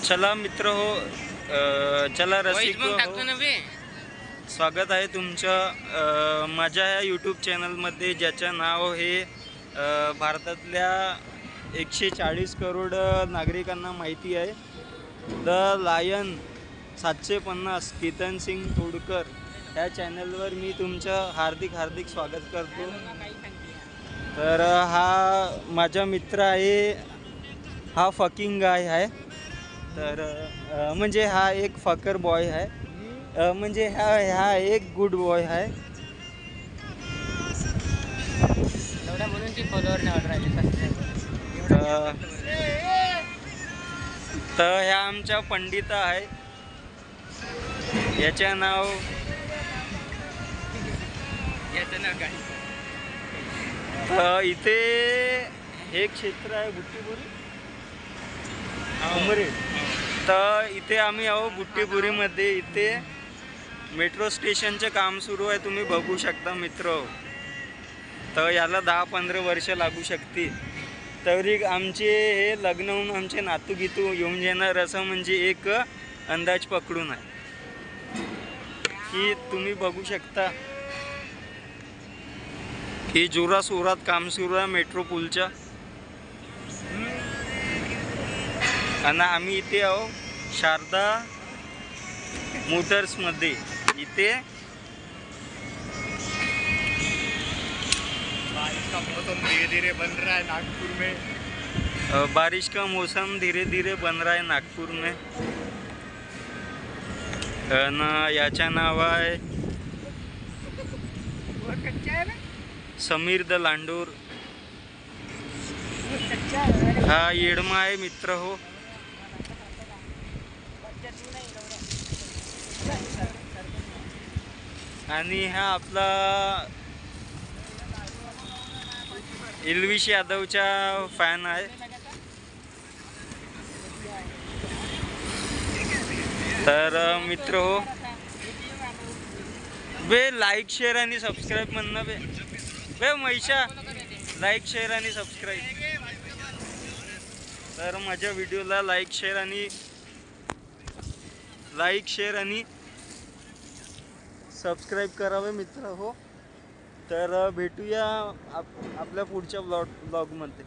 चला मित्र हो, चला रसिक हो, स्वागत आहे तुमचं माझ्या ह्या यूट्यूब चॅनलमध्ये, ज्याचं नाव हे भारतातल्या 140 करोड नागरिकांना माहिती आहे, द लायन 750 केतन सिंग तोडकर. ह्या चॅनलवर मी तुमचं हार्दिक स्वागत करतो. तर हा माझा मित्र आहे, हा फकिंग गाय आहे. तर म्हणजे हा एक फकर बॉय आहे, म्हणजे हा एक गुड बॉय आहे. म्हणून ती फॉलोअर नाही राहिले. तर ह्या आमच्या पंडिता आहे, याचं नाव इथे हे क्षेत्र आहे बुट्टीपुरी उमरेड. तर इथे आम्ही आहो बुट्टीपुरीमध्ये. इथे मेट्रो स्टेशनचे काम सुरू आहे, तुम्ही बघू शकता मित्र. तर याला 10-15 वर्ष लागू शकते, तरी आमचे हे लग्न होऊन आमचे नातू गीतू येऊन येणार असं म्हणजे एक अंदाज पकडून आहे की तुम्ही बघू शकता की जोराशोरात काम सुरू आहे मेट्रो पूलच्या. आणि आम्ही इथे आहो शारदा मोटर्समध्ये. इथे बारिश का मौसम धीरे धीरे बन रहा है नागपुर में. बारिश का मौसम धीरे धीरे बन रहा है नागपुर में. याचं नाव आहे समीर द लांडूर. हा येडमा आहे मित्र हो. आणि हा आपला इल्विश यादवचा फॅन आहे. तर मित्र हो, बे लाईक शेअर आणि सबस्क्राईब म्हणणं बे मैशा, लाईक शेअर आणि सबस्क्राईब. तर माझ्या व्हिडिओला लाईक शेअर आणि सबस्क्राईब करावे मित्र हो. तर भेटूया आपल्या पुढच्या ब्लॉगमध्ये.